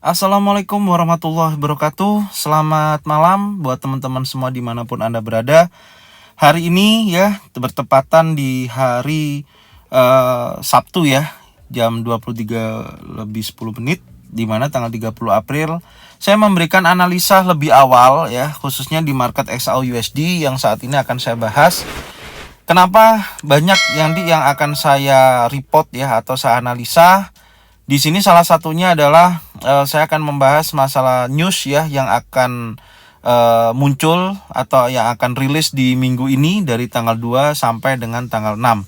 Assalamualaikum warahmatullahi wabarakatuh. Selamat malam buat teman-teman semua dimanapun Anda berada. Hari ini ya bertepatan di hari Sabtu ya, jam 23 lebih 10 menit, dimana tanggal 30 April saya memberikan analisa lebih awal ya, khususnya di market XAU-USD yang saat ini akan saya bahas. Kenapa banyak yang akan saya report ya atau saya analisa. Di sini salah satunya adalah saya akan membahas masalah news ya yang akan muncul atau yang akan rilis di minggu ini dari tanggal 2 sampai dengan tanggal 6.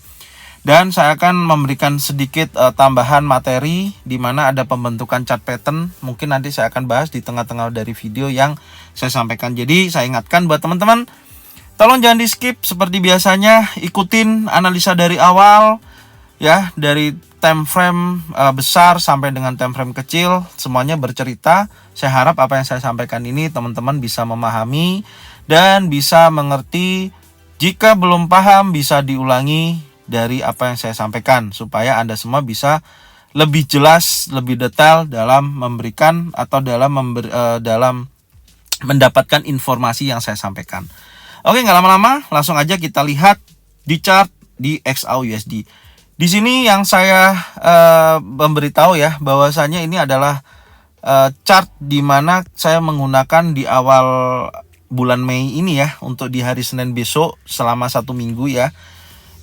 Dan saya akan memberikan sedikit tambahan materi di mana ada pembentukan chart pattern. Mungkin nanti saya akan bahas di tengah-tengah dari video yang saya sampaikan. Jadi saya ingatkan buat teman-teman, tolong jangan di skip seperti biasanya, ikutin analisa dari awal ya, dari time frame besar sampai dengan time frame kecil, semuanya bercerita. Saya harap apa yang saya sampaikan ini teman-teman bisa memahami dan bisa mengerti. Jika belum paham bisa diulangi dari apa yang saya sampaikan supaya Anda semua bisa lebih jelas, lebih detail dalam memberikan atau dalam mendapatkan informasi yang saya sampaikan. Oke, nggak lama-lama, langsung aja kita lihat di chart di XAU-USD. Di sini yang saya memberitahu ya, bahwasanya ini adalah chart di mana saya menggunakan di awal bulan Mei ini ya, untuk di hari Senin besok selama 1 minggu ya.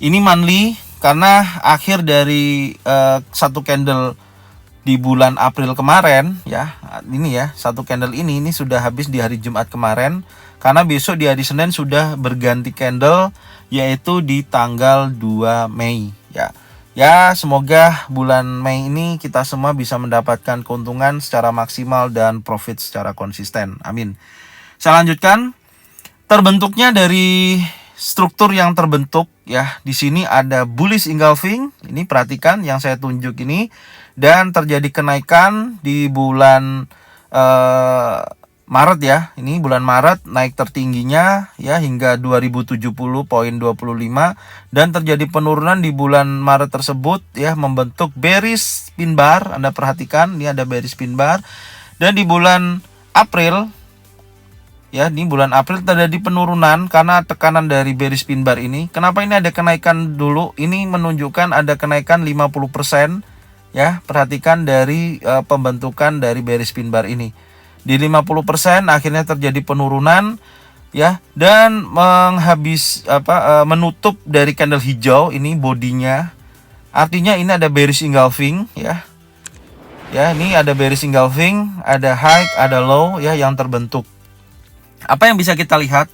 Ini monthly karena akhir dari satu candle di bulan April kemarin ya. Ini ya, satu candle ini sudah habis di hari Jumat kemarin, karena besok di hari Senin sudah berganti candle, yaitu di tanggal 2 Mei ya. Ya, semoga bulan Mei ini kita semua bisa mendapatkan keuntungan secara maksimal dan profit secara konsisten. Amin. Saya lanjutkan. Terbentuknya dari struktur yang terbentuk ya. Di sini ada bullish engulfing. Ini perhatikan yang saya tunjuk ini, dan terjadi kenaikan di bulan Maret ya. Ini bulan Maret naik tertingginya ya hingga 2070.25, dan terjadi penurunan di bulan Maret tersebut ya, membentuk bearish pin bar. Anda perhatikan ini ada bearish pin bar. Dan di bulan April ya, di bulan April terjadi penurunan karena tekanan dari bearish pin bar ini. Kenapa ini ada kenaikan dulu? Ini menunjukkan ada kenaikan 50% ya. Perhatikan dari pembentukan dari bearish pin bar ini. Di 50% akhirnya terjadi penurunan ya, dan menutup dari candle hijau ini bodinya. Artinya ini ada bearish engulfing ya. Ya, ini ada bearish engulfing, ada high, ada low ya yang terbentuk. Apa yang bisa kita lihat?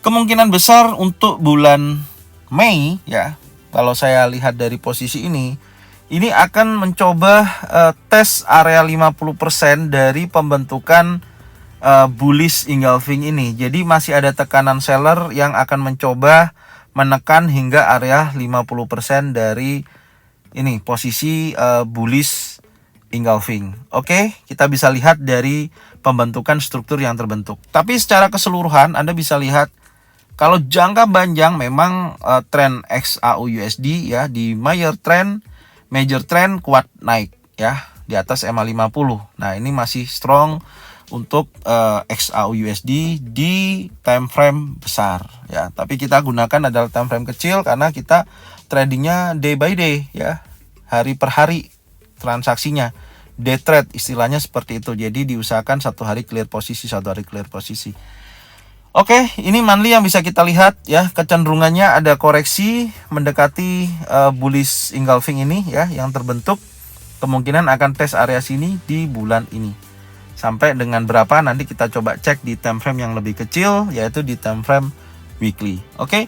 Kemungkinan besar untuk bulan Mei ya, kalau saya lihat dari posisi ini akan mencoba tes area 50% dari pembentukan bullish engulfing ini. Jadi masih ada tekanan seller yang akan mencoba menekan hingga area 50% dari ini posisi bullish engulfing. Oke, kita bisa lihat dari pembentukan struktur yang terbentuk. Tapi secara keseluruhan Anda bisa lihat kalau jangka panjang memang tren XAU-USD ya di major trend kuat naik ya di atas EMA 50. Nah, ini masih strong untuk XAU-USD di time frame besar ya. Tapi kita gunakan adalah time frame kecil karena kita tradingnya day by day ya, hari per hari transaksinya. Day trade istilahnya seperti itu. Jadi diusahakan satu hari clear posisi, satu hari clear posisi. Oke, ini monthly yang bisa kita lihat ya, kecenderungannya ada koreksi mendekati bullish engulfing ini ya yang terbentuk. Kemungkinan akan tes area sini di bulan ini. Sampai dengan berapa nanti kita coba cek di time frame yang lebih kecil, yaitu di time frame weekly. Oke,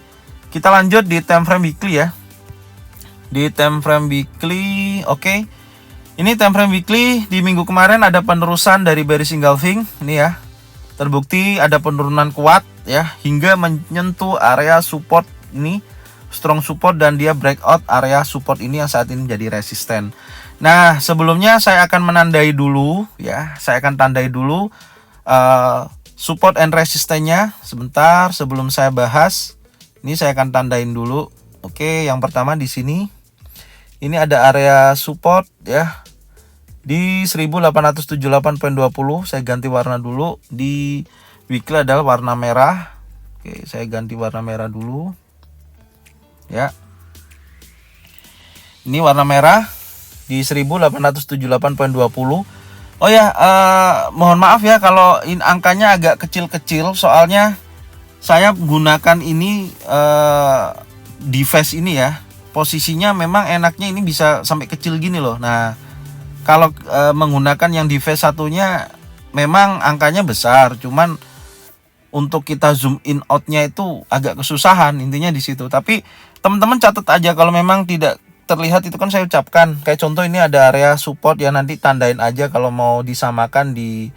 kita lanjut di time frame weekly ya. Di time frame weekly, oke. Ini time frame weekly di minggu kemarin ada penerusan dari bearish engulfing ini ya. Terbukti ada penurunan kuat ya hingga menyentuh area support ini, strong support, dan dia breakout area support ini yang saat ini menjadi resisten. Nah, sebelumnya saya akan menandai dulu ya, saya akan tandai dulu support and resistennya sebentar sebelum saya bahas. Ini saya akan tandain dulu. Oke, yang pertama di sini ini ada area support ya. Di 1878,20 saya ganti warna dulu. Di weekly adalah warna merah. Oke, saya ganti warna merah dulu. Ya. Ini warna merah di 1878,20. Oh ya, mohon maaf ya kalau angkanya agak kecil-kecil, soalnya saya gunakan ini device ini ya. Posisinya memang enaknya ini bisa sampai kecil gini loh. Nah, kalau menggunakan yang device satunya memang angkanya besar, cuman untuk kita zoom in outnya itu agak kesusahan, intinya di situ. Tapi teman-teman catat aja kalau memang tidak terlihat, itu kan saya ucapkan. Kayak contoh ini ada area support ya, nanti tandain aja kalau mau disamakan di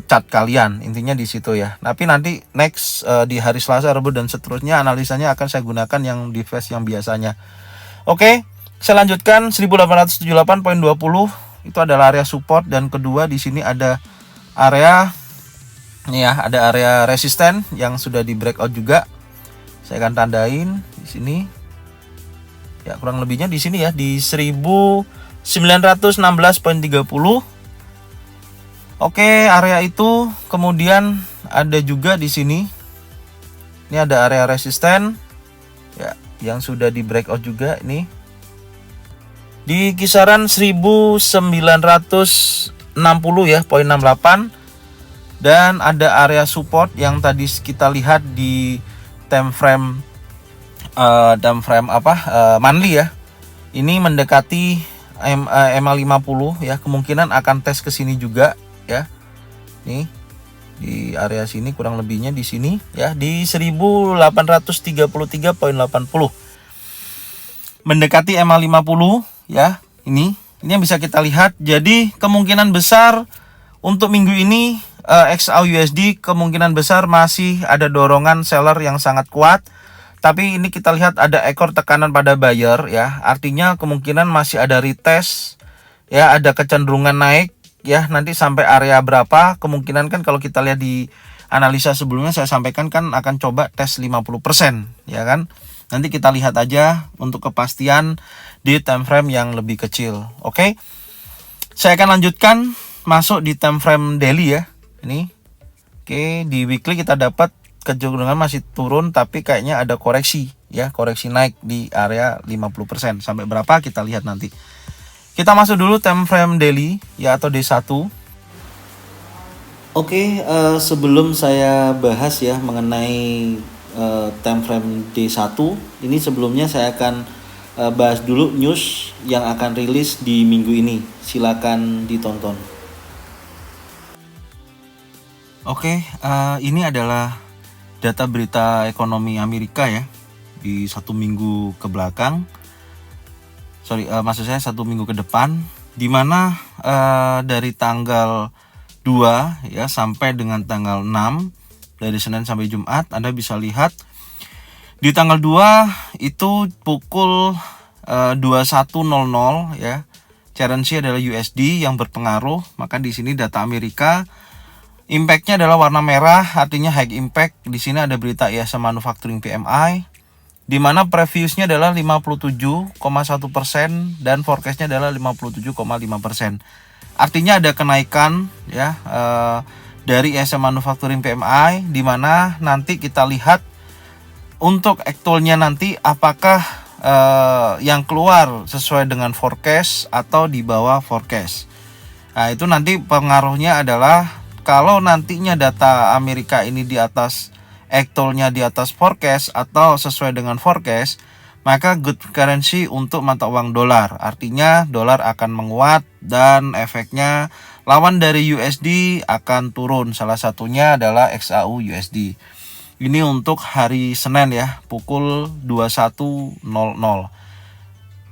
chat kalian, intinya di situ ya. Tapi nanti next di hari Selasa, Rabu dan seterusnya analisanya akan saya gunakan yang device yang biasanya. Oke, saya lanjutkan 1878,20 itu adalah area support, dan kedua di sini ada area ini ya, ada area resisten yang sudah di breakout juga. Saya akan tandain di sini. Ya, kurang lebihnya di sini ya, di 1916,30. Oke, area itu kemudian ada juga di sini. Ini ada area resisten ya, yang sudah di breakout juga ini. Di kisaran 1960 ya, 0,68. Dan ada area support yang tadi kita lihat di time frame monthly ya. Ini mendekati MA50 ya, kemungkinan akan tes ke sini juga ya. Nih di area sini kurang lebihnya di sini ya, di 1833,80 mendekati MA50 ya. Ini yang bisa kita lihat. Jadi kemungkinan besar untuk minggu ini XAUUSD kemungkinan besar masih ada dorongan seller yang sangat kuat. Tapi ini kita lihat ada ekor tekanan pada buyer ya. Artinya kemungkinan masih ada retest ya, ada kecenderungan naik ya. Nanti sampai area berapa? Kemungkinan kan kalau kita lihat di analisa sebelumnya saya sampaikan kan akan coba tes 50% ya kan. Nanti kita lihat aja untuk kepastian di time frame yang lebih kecil. Oke. Saya akan lanjutkan masuk di time frame daily ya. Ini. Oke, di weekly kita dapat kecenderungan masih turun, tapi kayaknya ada koreksi ya, koreksi naik di area 50%. Sampai berapa kita lihat nanti. Kita masuk dulu time frame daily ya, atau D1. Oke, sebelum saya bahas ya mengenai time frame D1, ini sebelumnya saya akan bahas dulu news yang akan rilis di minggu ini. Silakan ditonton. Oke, ini adalah data berita ekonomi Amerika ya di 1 minggu ke belakang. Maksud saya 1 minggu ke depan, di mana dari tanggal 2 ya sampai dengan tanggal 6, dari Senin sampai Jumat, Anda bisa lihat di tanggal 2 itu pukul 21.00 ya. Currency adalah USD yang berpengaruh, maka di sini data Amerika impact-nya adalah warna merah, artinya high impact. Di sini ada berita ISM Manufacturing PMI, di mana previousnya adalah 57,1% dan forecast-nya adalah 57,5%. Artinya ada kenaikan ya dari ISM Manufacturing PMI, di mana nanti kita lihat untuk actual-nya nanti apakah yang keluar sesuai dengan forecast atau di bawah forecast. Nah, itu nanti pengaruhnya adalah kalau nantinya data Amerika ini di atas actualnya, di atas forecast atau sesuai dengan forecast, maka good currency untuk mata uang dolar. Artinya dolar akan menguat dan efeknya lawan dari USD akan turun. Salah satunya adalah XAUUSD. Ini untuk hari Senin ya, pukul 21.00.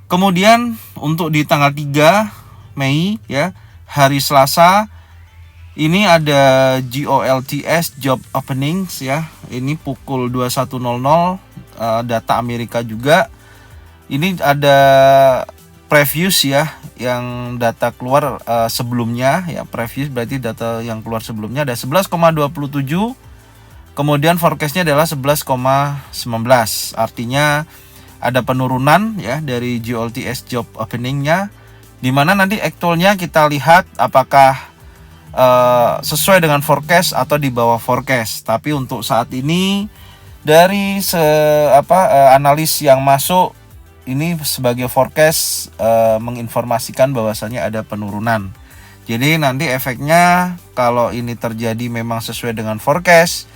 Kemudian untuk di tanggal 3 Mei ya, hari Selasa, ini ada GOLTS job openings ya. Ini pukul 21.00 data Amerika juga. Ini ada previous ya, yang data keluar sebelumnya ya. Previous berarti data yang keluar sebelumnya ada 11,27. Kemudian forecastnya adalah 11,19. Artinya ada penurunan ya dari GOLTS job openingnya. Dimana nanti actualnya kita lihat apakah sesuai dengan forecast atau di bawah forecast. Tapi untuk saat ini dari analis yang masuk ini sebagai forecast menginformasikan bahwasannya ada penurunan. Jadi nanti efeknya kalau ini terjadi memang sesuai dengan forecast,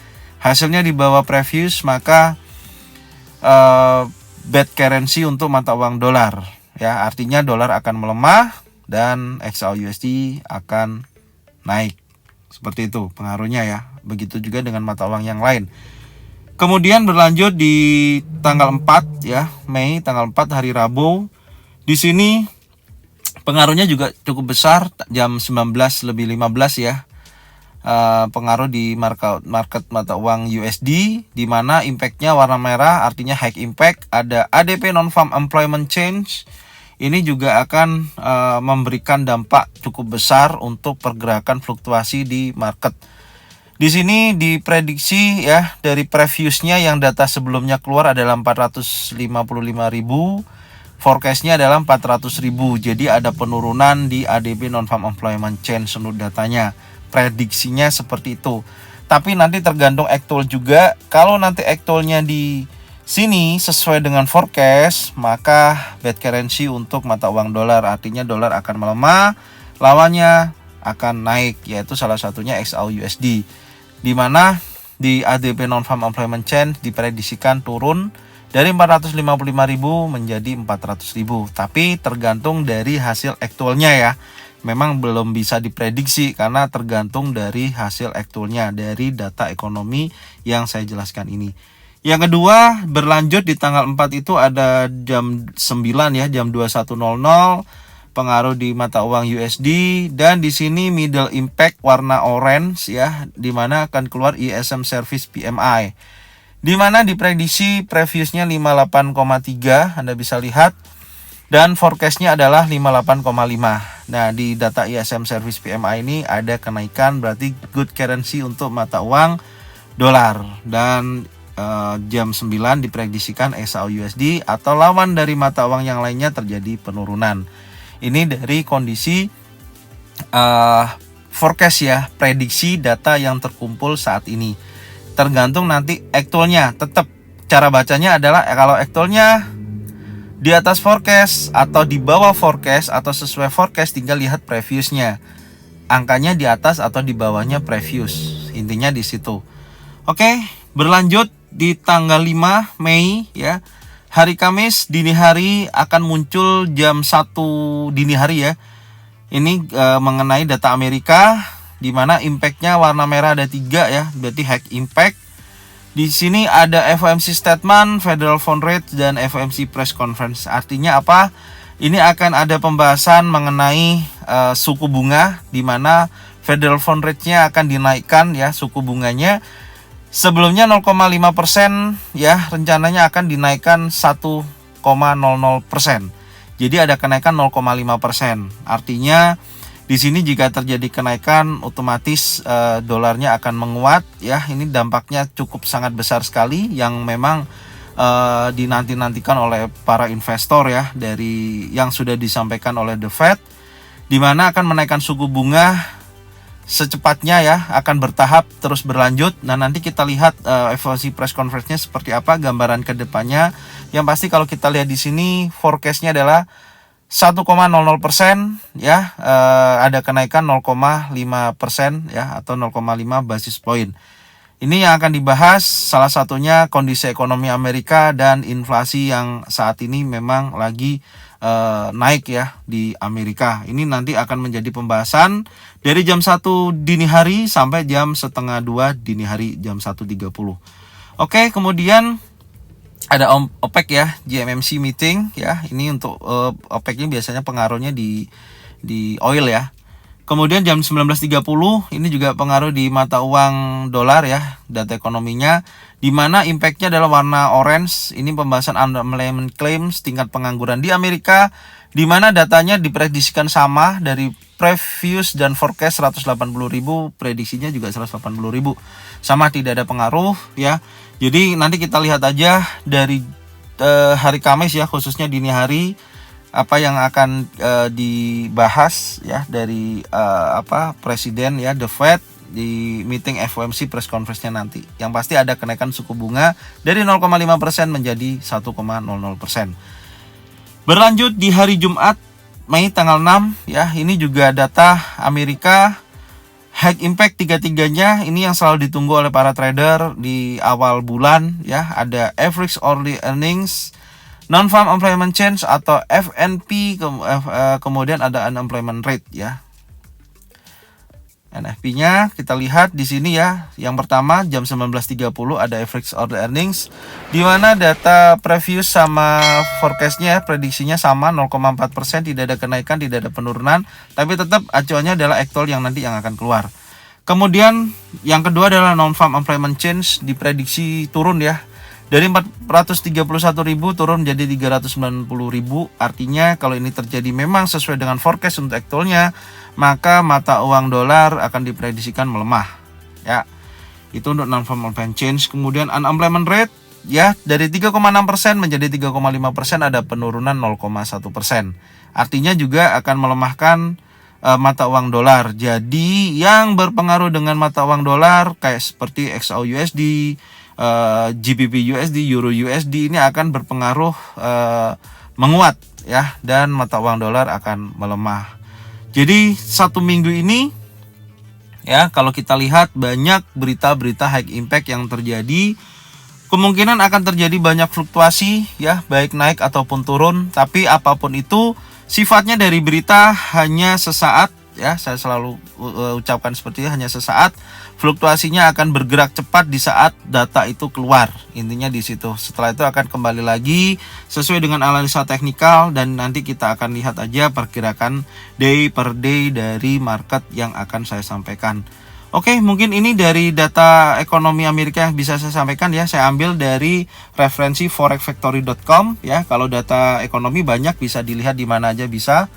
hasilnya di bawah previous, maka bad currency untuk mata uang dolar. Ya, artinya dolar akan melemah dan XAUUSD akan naik. Seperti itu pengaruhnya ya. Begitu juga dengan mata uang yang lain. Kemudian berlanjut di tanggal 4 ya, Mei tanggal 4 hari Rabu. Di sini pengaruhnya juga cukup besar, jam 19:15 ya. Pengaruh di market mata uang USD, di mana impactnya warna merah, artinya high impact. Ada ADP non-farm employment change. Ini juga akan memberikan dampak cukup besar untuk pergerakan fluktuasi di market. Di sini diprediksi ya, dari previousnya yang data sebelumnya keluar adalah 455.000. Forecastnya adalah 400.000. Jadi ada penurunan di ADP non-farm employment change menurut datanya. Prediksinya seperti itu. Tapi nanti tergantung actual juga. Kalau nanti actualnya di sini sesuai dengan forecast, maka bad currency untuk mata uang dolar, artinya dolar akan melemah, lawannya akan naik, yaitu salah satunya XAUUSD. Di mana di ADP non-farm employment change diprediksikan turun dari 455.000 menjadi 400.000. Tapi tergantung dari hasil aktualnya ya. Memang belum bisa diprediksi karena tergantung dari hasil aktualnya dari data ekonomi yang saya jelaskan ini. Yang kedua, berlanjut di tanggal 4 itu ada jam 9 ya, jam 21.00, pengaruh di mata uang USD, dan di sini middle impact warna orange ya, di mana akan keluar ISM Service PMI. Di mana diprediksi previousnya 58,3, Anda bisa lihat, dan forecastnya adalah 58,5. Nah, di data ISM Service PMI ini ada kenaikan, berarti good currency untuk mata uang dolar. Dan jam 9 diprediksikan XAUUSD atau lawan dari mata uang yang lainnya terjadi penurunan. Ini dari kondisi forecast ya, prediksi data yang terkumpul saat ini. Tergantung nanti aktualnya. Tetap cara bacanya adalah kalau aktualnya di atas forecast atau di bawah forecast atau sesuai forecast, tinggal lihat previousnya. Angkanya di atas atau di bawahnya previous. Intinya di situ. Oke, berlanjut di tanggal 5 Mei ya. Hari Kamis dini hari akan muncul jam 1 dini hari ya. Ini mengenai data Amerika, di mana impactnya warna merah ada 3 ya, berarti high impact. Di sini ada FOMC statement, Federal Fund Rate, dan FOMC press conference. Artinya apa? Ini akan ada pembahasan mengenai suku bunga, di mana Federal Fund Rate-nya akan dinaikkan ya, suku bunganya. Sebelumnya 0,5% ya, rencananya akan dinaikkan 1,00%. Jadi ada kenaikan 0,5%. Artinya di sini jika terjadi kenaikan, otomatis dolarnya akan menguat ya. Ini dampaknya cukup sangat besar sekali yang memang dinanti-nantikan oleh para investor ya, dari yang sudah disampaikan oleh The Fed, di mana akan menaikkan suku bunga secepatnya ya, akan bertahap terus berlanjut. Nah, nanti kita lihat FOMC press conference-nya seperti apa, gambaran ke depannya. Yang pasti kalau kita lihat di sini forecast-nya adalah 1,00% ya, ada kenaikan 0,5% ya, atau 0,5 basis point. Ini yang akan dibahas, salah satunya kondisi ekonomi Amerika dan inflasi yang saat ini memang lagi naik ya di Amerika. Ini nanti akan menjadi pembahasan dari jam 1 dini hari sampai jam setengah 2 dini hari, jam 1.30. Oke, kemudian ada OPEC ya, GMMC meeting ya. Ini untuk OPEC ini biasanya pengaruhnya di oil ya. Kemudian jam 19.30 ini juga pengaruh di mata uang dolar ya, data ekonominya, di mana impactnya adalah warna orange. Ini pembahasan unemployment claims, tingkat pengangguran di Amerika, di mana datanya diprediksikan sama dari previous dan forecast 180.000, prediksinya juga 180.000. Sama, tidak ada pengaruh ya. Jadi nanti kita lihat aja dari hari Kamis ya, khususnya dini hari. apa yang akan dibahas ya dari presiden ya, The Fed di meeting FOMC press conference-nya nanti. Yang pasti ada kenaikan suku bunga dari 0,5% menjadi 1,00%. Berlanjut di hari Jumat Mei tanggal 6 ya, ini juga data Amerika high impact tiga-tiganya, ini yang selalu ditunggu oleh para trader di awal bulan ya. Ada average hourly earnings, non-farm employment change atau FNP, kemudian ada unemployment rate ya. NFP-nya kita lihat di sini ya. Yang pertama jam 19.30 ada average hourly earnings, di mana data previous sama forecast-nya prediksinya sama 0,4%, tidak ada kenaikan, tidak ada penurunan, tapi tetap acuannya adalah actual yang nanti yang akan keluar. Kemudian yang kedua adalah non-farm employment change, diprediksi turun ya. Dari 431.000 turun jadi 390.000. Artinya kalau ini terjadi memang sesuai dengan forecast untuk actualnya, maka mata uang dolar akan diprediksikan melemah ya. Itu untuk non-farm employment change. Kemudian unemployment rate ya, dari 3,6% menjadi 3,5%, ada penurunan 0,1%. Artinya juga akan melemahkan mata uang dolar. Jadi yang berpengaruh dengan mata uang dolar kayak seperti XAUUSD, GBP USD, Euro USD ini akan berpengaruh menguat ya, dan mata uang dolar akan melemah. Jadi satu minggu ini ya, kalau kita lihat banyak berita-berita high impact yang terjadi, kemungkinan akan terjadi banyak fluktuasi ya, baik naik ataupun turun. Tapi apapun itu sifatnya dari berita hanya sesaat ya, saya selalu ucapkan seperti itu, hanya sesaat. Fluktuasinya akan bergerak cepat di saat data itu keluar, intinya di situ. Setelah itu akan kembali lagi sesuai dengan analisa teknikal, dan nanti kita akan lihat aja pergerakan day per day dari market yang akan saya sampaikan. Oke, mungkin ini dari data ekonomi Amerika yang bisa saya sampaikan ya. Saya ambil dari referensi forexfactory.com ya. Kalau data ekonomi banyak, bisa dilihat di mana aja bisa.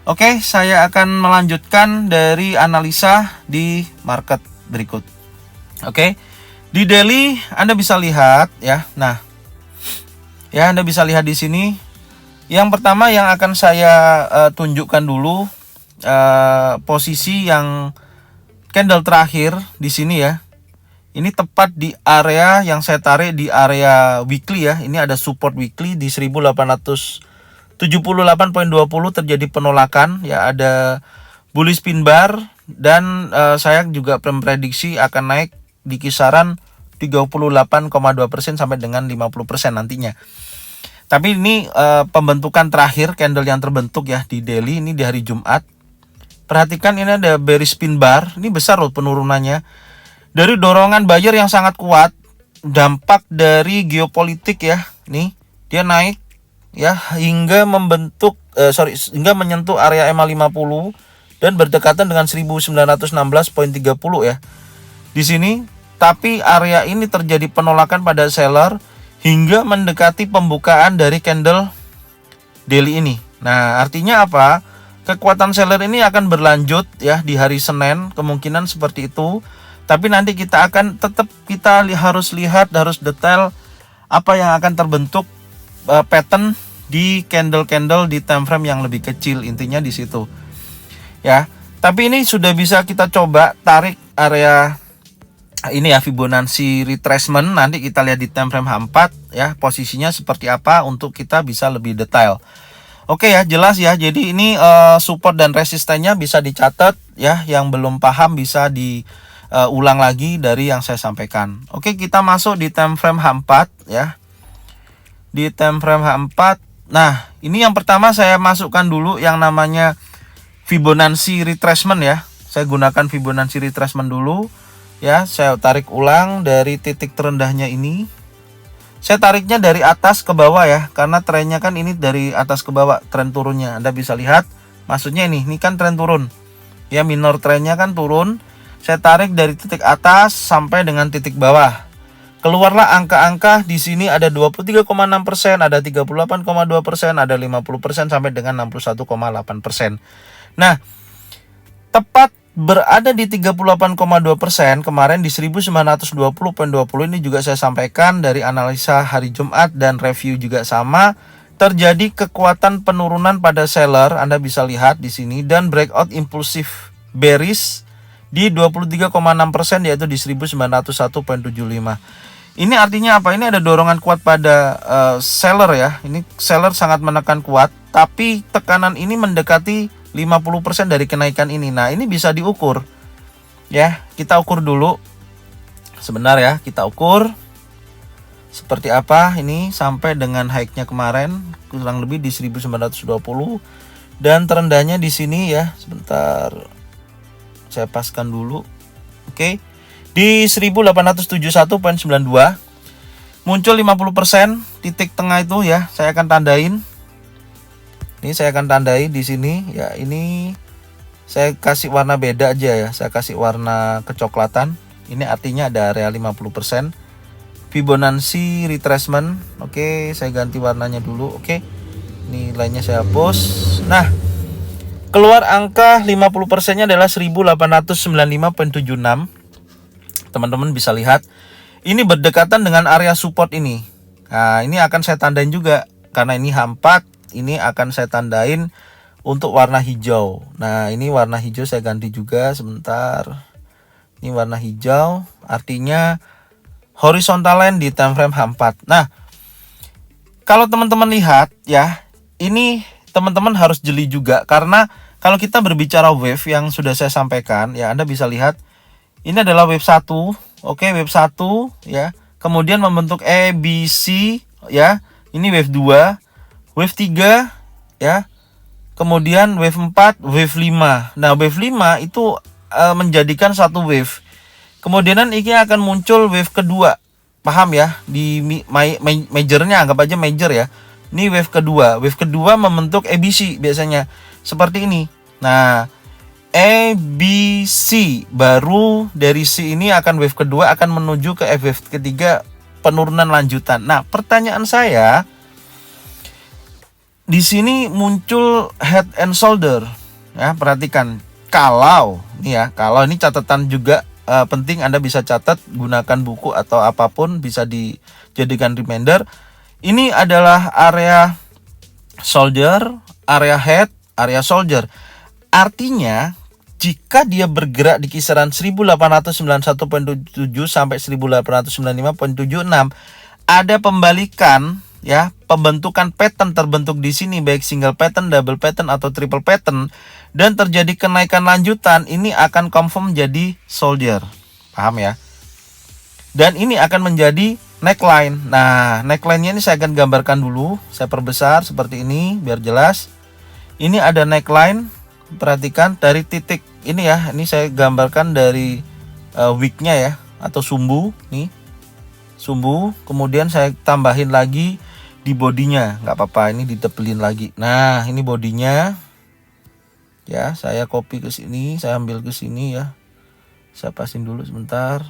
Oke, saya akan melanjutkan dari analisa di market berikut. Oke, di daily Anda bisa lihat ya. Nah, ya Anda bisa lihat di sini. Yang pertama yang akan saya tunjukkan dulu posisi yang candle terakhir di sini ya. Ini tepat di area yang saya tarik di area weekly ya. Ini ada support weekly di 1878.20 terjadi penolakan ya, ada bullish pin bar, dan saya juga memprediksi akan naik di kisaran 38,2% sampai dengan 50% nantinya. Tapi ini pembentukan terakhir candle yang terbentuk ya di daily ini di hari Jumat. Perhatikan ini ada bearish pin bar, ini besar loh penurunannya. Dari dorongan buyer yang sangat kuat, dampak dari geopolitik ya. Nih, dia naik ya hingga hingga menyentuh area EMA 50 dan berdekatan dengan 1916.30 ya. Di sini, tapi area ini terjadi penolakan pada seller hingga mendekati pembukaan dari candle daily ini. Nah, artinya apa? Kekuatan seller ini akan berlanjut ya di hari Senin, kemungkinan seperti itu. Tapi nanti kita harus lihat, harus detail apa yang akan terbentuk pattern di candle-candle di time frame yang lebih kecil, intinya di situ. Ya, tapi ini sudah bisa kita coba tarik area ini ya, Fibonacci retracement. Nanti kita lihat di time frame H4 ya, posisinya seperti apa untuk kita bisa lebih detail. Oke ya, jelas ya. Jadi ini support dan resistennya bisa dicatat ya. Yang belum paham bisa diulang lagi dari yang saya sampaikan. Oke, kita masuk di time frame H4 ya. Di time frame H4. Nah, ini yang pertama saya masukkan dulu yang namanya Fibonacci retracement ya. Saya gunakan Fibonacci retracement dulu ya. Saya tarik ulang dari titik terendahnya ini. Saya tariknya dari atas ke bawah ya, karena trennya kan ini dari atas ke bawah, tren turunnya. Anda bisa lihat, maksudnya ini kan tren turun. Ya, minor trennya kan turun. Saya tarik dari titik atas sampai dengan titik bawah. Keluarlah angka-angka di sini, ada 23,6%, ada 38,2%, ada 50% sampai dengan 61,8%. Nah, tepat berada di 38,2% kemarin di 1920.20 ini juga saya sampaikan dari analisa hari Jumat dan review juga sama terjadi kekuatan penurunan pada seller, Anda bisa lihat di sini, dan breakout impulsif bearish di 23,6%, yaitu di 1901,75. Ini artinya apa? Ini ada dorongan kuat pada seller ya. Ini seller sangat menekan kuat, tapi tekanan ini mendekati 50% dari kenaikan ini. Nah, ini bisa diukur. Ya, kita ukur dulu. Sebentar ya, kita ukur seperti apa ini sampai dengan high-nya kemarin kurang lebih di 1920 dan terendahnya di sini ya. Sebentar. Saya paskan dulu. Oke. Di 1871,92 muncul 50% titik tengah itu ya. Saya akan tandain. Ini saya akan tandai di sini ya. Ini saya kasih warna beda aja ya. Saya kasih warna kecoklatan. Ini artinya ada area 50%. Fibonacci retracement. Oke, saya ganti warnanya dulu. Oke. Ini lainnya saya hapus. Nah, keluar angka 50%-nya adalah 1895,76. Teman-teman bisa lihat. Ini berdekatan dengan area support ini. Nah, ini akan saya tandain juga karena ini H4. Ini akan saya tandain untuk warna hijau. Nah, ini warna hijau saya ganti juga sebentar. Ini warna hijau artinya horizontal line di time frame H4. Nah, kalau teman-teman lihat ya, ini teman-teman harus jeli juga karena kalau kita berbicara wave yang sudah saya sampaikan ya, Anda bisa lihat ini adalah wave 1. Oke, wave 1 ya. Kemudian membentuk ABC ya. Ini wave 2, wave 3 ya. Kemudian wave 4, wave 5. Nah, wave 5 itu menjadikan satu wave. Kemudian ini akan muncul wave kedua. Paham ya? Di majornya, anggap aja major ya. Ini wave kedua. Wave kedua membentuk ABC biasanya. Seperti ini. Nah, ABC baru dari C ini akan wave kedua akan menuju ke wave ketiga penurunan lanjutan. Nah, pertanyaan saya di sini muncul head and shoulder. Ya, perhatikan. Kalau ini catatan juga penting, Anda bisa catat, gunakan buku atau apapun bisa dijadikan reminder. Ini adalah area shoulder, area head, area shoulder. Artinya jika dia bergerak di kisaran 1891,77 sampai 1895,76 ada pembalikan ya, pembentukan pattern terbentuk di sini baik single pattern, double pattern atau triple pattern dan terjadi kenaikan lanjutan, ini akan confirm jadi soldier. Paham ya? Dan ini akan menjadi neckline. Nah, neckline-nya ini saya akan gambarkan dulu. Saya perbesar seperti ini biar jelas. Ini ada neckline. Perhatikan dari titik ini ya. Ini saya gambarkan dari wick-nya ya atau sumbu nih. Sumbu, kemudian saya tambahin lagi di bodinya. Nggak apa-apa, ini ditebelin lagi. Nah, ini bodinya. Ya, saya copy ke sini, saya ambil ke sini ya. Saya pasin dulu sebentar.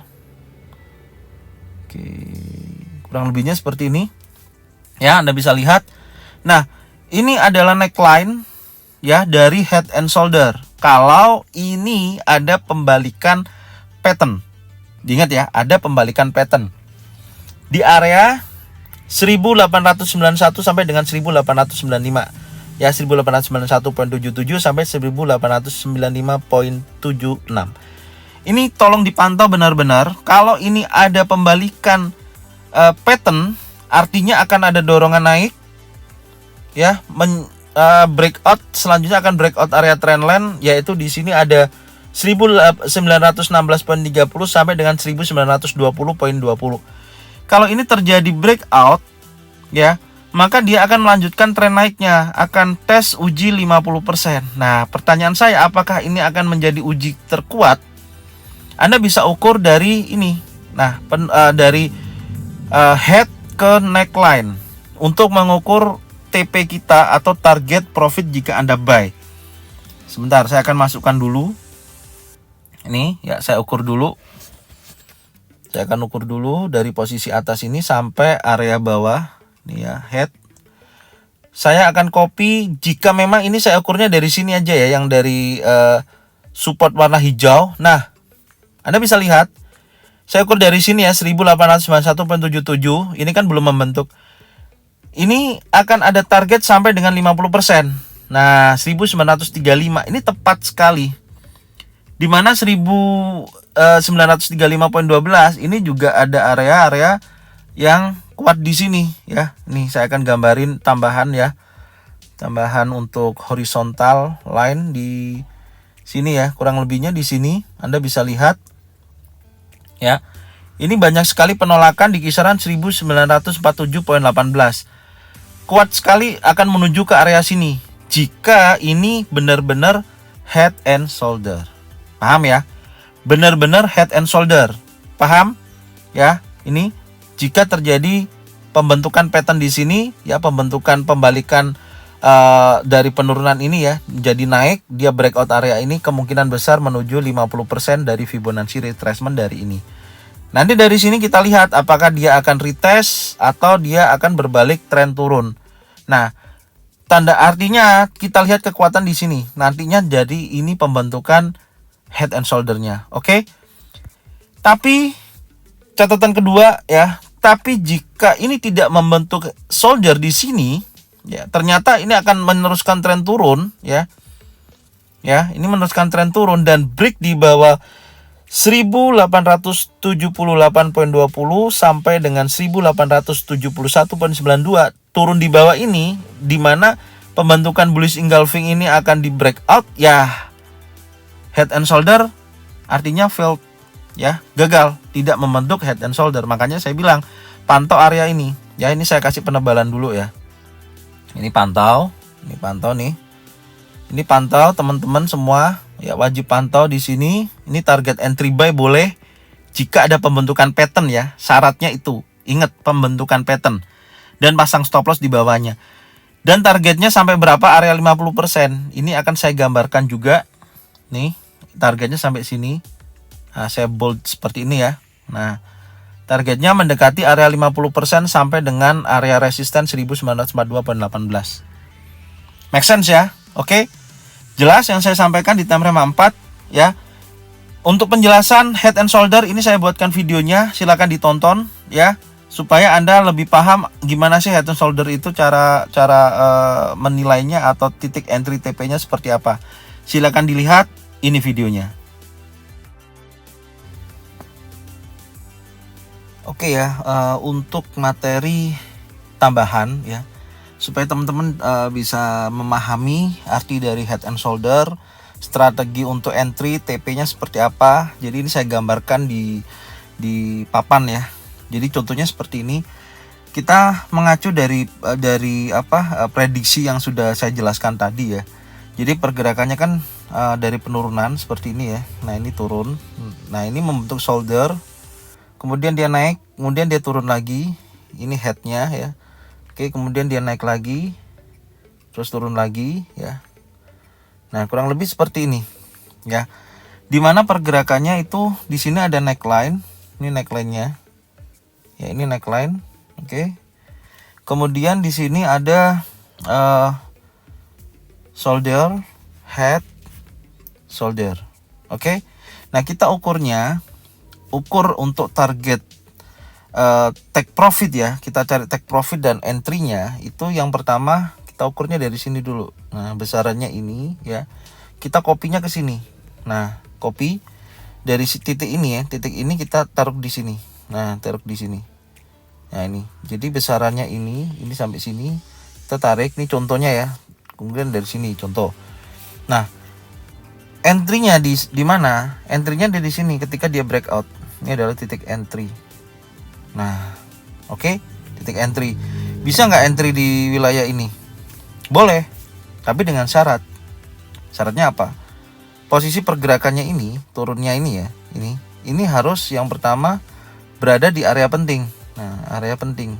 Oke, kurang lebihnya seperti ini. Ya, Anda bisa lihat. Nah, ini adalah neckline ya dari head and shoulder. Kalau ini ada pembalikan pattern. Diingat ya, ada pembalikan pattern. Di area 1891 sampai dengan 1895. Ya, 1891,77 sampai 1895,76. Ini tolong dipantau benar-benar. Kalau ini ada pembalikan pattern, artinya akan ada dorongan naik. Ya, breakout selanjutnya akan breakout area trendline, yaitu di sini ada 1916,30 sampai dengan 1920,20. Kalau ini terjadi breakout ya, maka dia akan melanjutkan tren naiknya, akan tes uji 50%. Nah, pertanyaan saya, apakah ini akan menjadi uji terkuat? Anda bisa ukur dari ini. Nah, dari head ke neckline untuk mengukur TP kita atau target profit jika Anda buy. Sebentar, saya akan masukkan dulu. Ini ya, saya ukur dulu. Saya akan ukur dulu dari posisi atas ini sampai area bawah. Ini ya, head. Saya akan copy, jika memang ini saya ukurnya dari sini aja ya, yang dari support warna hijau. Nah, Anda bisa lihat, saya ukur dari sini ya, 1891,77. Ini kan belum membentuk. ini akan ada target sampai dengan 50%. Nah, 1935 ini tepat sekali. Di mana 1935.12 ini juga ada area-area yang kuat di sini ya. Nih saya akan gambarin tambahan ya. Tambahan untuk horizontal line di sini ya. Kurang lebihnya di sini Anda bisa lihat ya. Ini banyak sekali penolakan di kisaran 1947.18. Kuat sekali akan menuju ke area sini jika ini benar-benar head and shoulder. Paham ya? Benar-benar head and shoulder. Paham? Ya, ini jika terjadi pembentukan pattern di sini, ya pembentukan pembalikan dari penurunan ini ya, jadi naik, dia breakout area ini kemungkinan besar menuju 50% dari Fibonacci retracement dari ini. Nanti dari sini kita lihat apakah dia akan retest atau dia akan berbalik tren turun. Nah, tanda artinya kita lihat kekuatan di sini. Nantinya jadi ini pembentukan head and shoulder-nya. Oke. Tapi catatan kedua ya, tapi jika ini tidak membentuk shoulder di sini, ya ternyata ini akan meneruskan tren turun ya. Ya, ini meneruskan tren turun dan break di bawah 1878.20 sampai dengan 1871.92 turun di bawah ini, di mana pembentukan bullish engulfing ini akan di breakout ya, head and shoulder artinya failed ya, gagal, tidak membentuk head and shoulder. Makanya saya bilang pantau area ini ya. Ini saya kasih penebalan dulu ya. Ini pantau nih. Ini pantau teman-teman semua ya, wajib pantau di sini. Ini target entry buy boleh jika ada pembentukan pattern ya. Syaratnya itu, ingat pembentukan pattern dan pasang stop loss di bawahnya. Dan targetnya sampai berapa? Area 50%. Ini akan saya gambarkan juga. Nih, targetnya sampai sini. Nah, saya bold seperti ini ya. Nah, targetnya mendekati area 50% sampai dengan area resisten 1942.18. Make sense ya? Oke. Jelas yang saya sampaikan di time frame 4 ya. Untuk penjelasan head and shoulder ini saya buatkan videonya, silakan ditonton ya, supaya Anda lebih paham gimana sih head and shoulder itu, cara menilainya atau titik entry TP-nya seperti apa. Silakan dilihat, ini videonya. Oke ya, untuk materi tambahan ya, supaya teman-teman bisa memahami arti dari head and shoulder, strategi untuk entry TP-nya seperti apa. Jadi ini saya gambarkan di papan ya. Jadi contohnya seperti ini. Kita mengacu dari prediksi yang sudah saya jelaskan tadi ya. Jadi pergerakannya kan dari penurunan seperti ini ya. Nah, ini turun. Nah, ini membentuk shoulder. Kemudian dia naik, kemudian dia turun lagi. Ini headnya ya. Oke, kemudian dia naik lagi, terus turun lagi ya. Nah, kurang lebih seperti ini ya. Dimana pergerakannya itu di sini ada neckline, ini neckline-nya. Ya, ini neckline. Oke. Kemudian di sini ada shoulder, head, shoulder. Oke. Nah, kita ukur untuk target take profit ya. Kita cari take profit dan entry-nya itu yang pertama kita ukurnya dari sini dulu. Nah, besarannya ini ya. Kita copy-nya ke sini. Nah, copy dari titik ini ya. Titik ini kita taruh di sini. Nah, taruh di sini. Nah, ini. Jadi besarannya ini sampai sini. Kita tarik nih contohnya ya. Kemudian dari sini contoh. Nah, entry-nya di mana? Entry-nya di sini ketika dia breakout. Ini adalah titik entry. Nah, oke, titik entry. Bisa nggak entry di wilayah ini? Boleh, tapi dengan syarat. Syaratnya apa? Posisi pergerakannya ini, turunnya ini ya, ini harus yang pertama berada di area penting. Nah, area penting.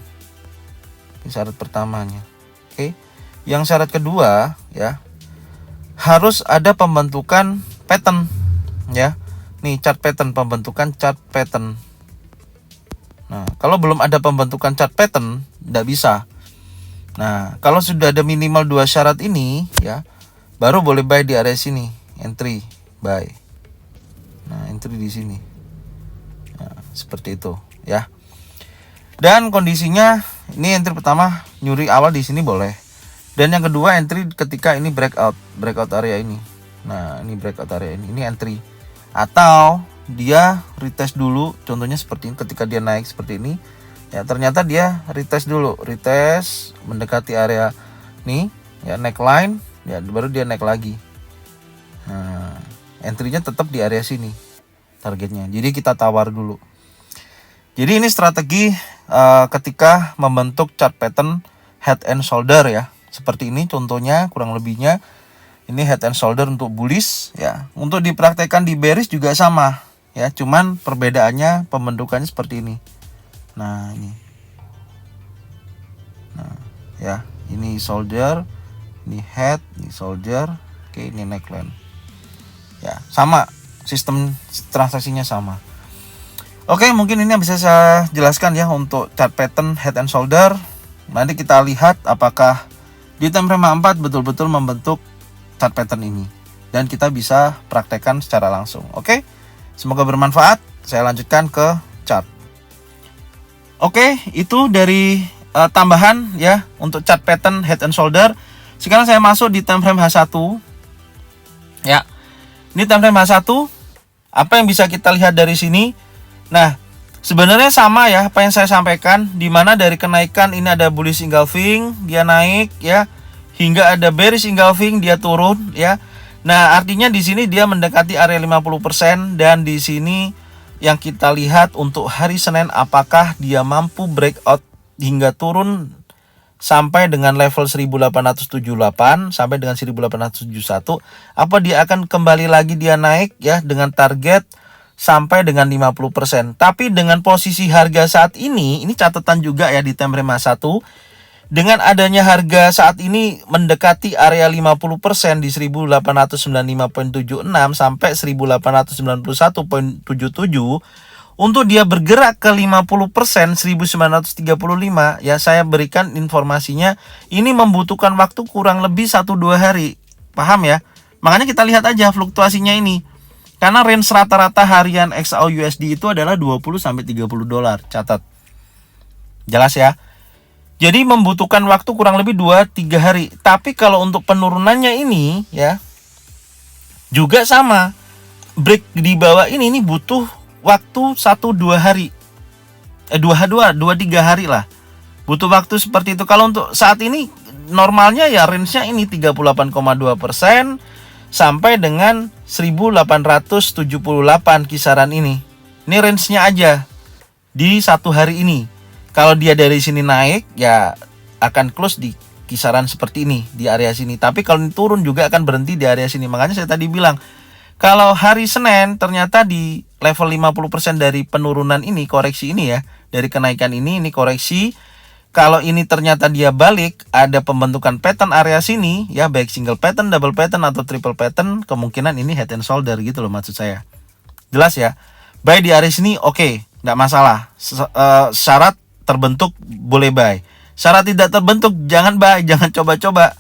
Ini syarat pertamanya. Oke. Yang syarat kedua ya, harus ada pembentukan pattern ya. Nih chart pattern, pembentukan chart pattern. Nah, kalau belum ada pembentukan chart pattern, tidak bisa. Nah, kalau sudah ada minimal 2 syarat ini, ya, baru boleh buy di area sini, entry, buy. Nah, entry di sini. Nah, seperti itu, ya. Dan kondisinya, ini entry pertama nyuri awal di sini boleh. Dan yang kedua entry ketika ini breakout area ini. Nah, ini breakout area ini entry. Atau dia retest dulu, contohnya seperti ini, ketika dia naik seperti ini, ya ternyata dia retest dulu, retest mendekati area nih, ya neckline, ya baru dia naik lagi. Nah, entry-nya tetap di area sini targetnya. Jadi kita tawar dulu. Jadi ini strategi ketika membentuk chart pattern head and shoulder ya. Seperti ini contohnya kurang lebihnya. Ini head and shoulder untuk bullish ya. Untuk dipraktekkan di bearish juga sama ya, cuman perbedaannya pembentukannya seperti ini. Nah, ini. Nah, ya, ini shoulder, ini head, ini shoulder, oke, ini neckline. Ya, sama, sistem transaksinya sama. Oke, mungkin ini yang bisa saya jelaskan ya untuk chart pattern head and shoulder. Nanti kita lihat apakah di time frame 4 betul-betul membentuk chart pattern ini, dan kita bisa praktekkan secara langsung. Oke, semoga bermanfaat. Saya lanjutkan ke chart. Oke, itu dari tambahan ya untuk chart pattern head and shoulder. Sekarang saya masuk di time frame H1 ya. Ini time frame H1, apa yang bisa kita lihat dari sini? Nah, sebenarnya sama ya apa yang saya sampaikan, di mana dari kenaikan ini ada bullish engulfing, dia naik ya, hingga ada bearish engulfing, dia turun ya. Nah, artinya di sini dia mendekati area 50%, dan di sini yang kita lihat untuk hari Senin apakah dia mampu breakout hingga turun sampai dengan level 1878 sampai dengan 1871, apa dia akan kembali lagi dia naik ya dengan target sampai dengan 50%. Tapi dengan posisi harga saat ini catatan juga ya di time frame 1, dengan adanya harga saat ini mendekati area 50% di 1895.76 sampai 1891.77, untuk dia bergerak ke 50% 1935 ya, saya berikan informasinya ini membutuhkan waktu kurang lebih 1-2 hari. Paham ya? Makanya kita lihat aja fluktuasinya ini. Karena range rata-rata harian XAU/USD itu adalah 20 sampai 30 dolar. Catat. Jelas ya? Jadi membutuhkan waktu kurang lebih 2-3 hari. Tapi kalau untuk penurunannya ini ya juga sama. Break di bawah ini butuh waktu 1-2 hari. 2-3 hari lah. Butuh waktu seperti itu. Kalau untuk saat ini normalnya ya range-nya ini 38,2% sampai dengan 1878 kisaran ini. Ini range-nya aja di satu hari ini. Kalau dia dari sini naik ya akan close di kisaran seperti ini di area sini. Tapi kalau ini turun juga akan berhenti di area sini. Makanya saya tadi bilang kalau hari Senin ternyata di level 50% dari penurunan ini, koreksi ini ya, dari kenaikan ini koreksi. Kalau ini ternyata dia balik, ada pembentukan pattern area sini ya, baik single pattern, double pattern atau triple pattern, kemungkinan ini head and shoulder gitu loh maksud saya. Jelas ya? Buy di area sini oke, nggak masalah. Syarat terbentuk boleh buy. Syarat tidak terbentuk jangan buy, jangan coba-coba.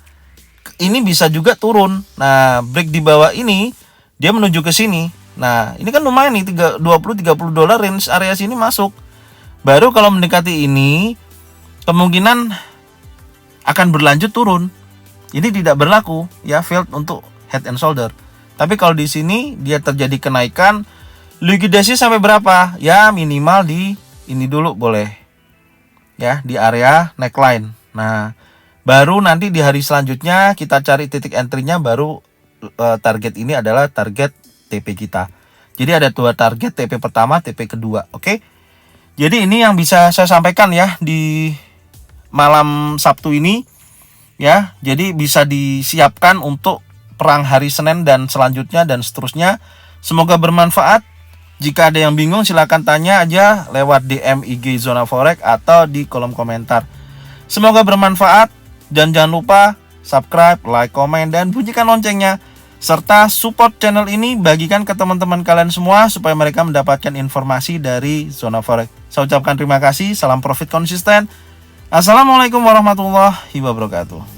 Ini bisa juga turun. Nah, break di bawah ini dia menuju ke sini. Nah, ini kan lumayan nih 20-30 dolar range area sini masuk. Baru kalau mendekati ini kemungkinan akan berlanjut turun. Ini tidak berlaku ya failed untuk head and shoulder. Tapi kalau di sini dia terjadi kenaikan, likuidasi sampai berapa? Ya minimal di ini dulu boleh. Ya, di area neckline. Nah, baru nanti di hari selanjutnya kita cari titik entry-nya, baru target ini adalah target TP kita. Jadi ada 2 target, TP pertama, TP kedua, oke? Jadi ini yang bisa saya sampaikan ya di malam Sabtu ini ya. Jadi bisa disiapkan untuk perang hari Senin dan selanjutnya dan seterusnya. Semoga bermanfaat. Jika ada yang bingung silahkan tanya aja lewat DM IG Zona Forex atau di kolom komentar. Semoga bermanfaat dan jangan lupa subscribe, like, komen, dan bunyikan loncengnya. Serta support channel ini, bagikan ke teman-teman kalian semua supaya mereka mendapatkan informasi dari Zona Forex. Saya ucapkan terima kasih, salam profit konsisten. Assalamualaikum warahmatullahi wabarakatuh.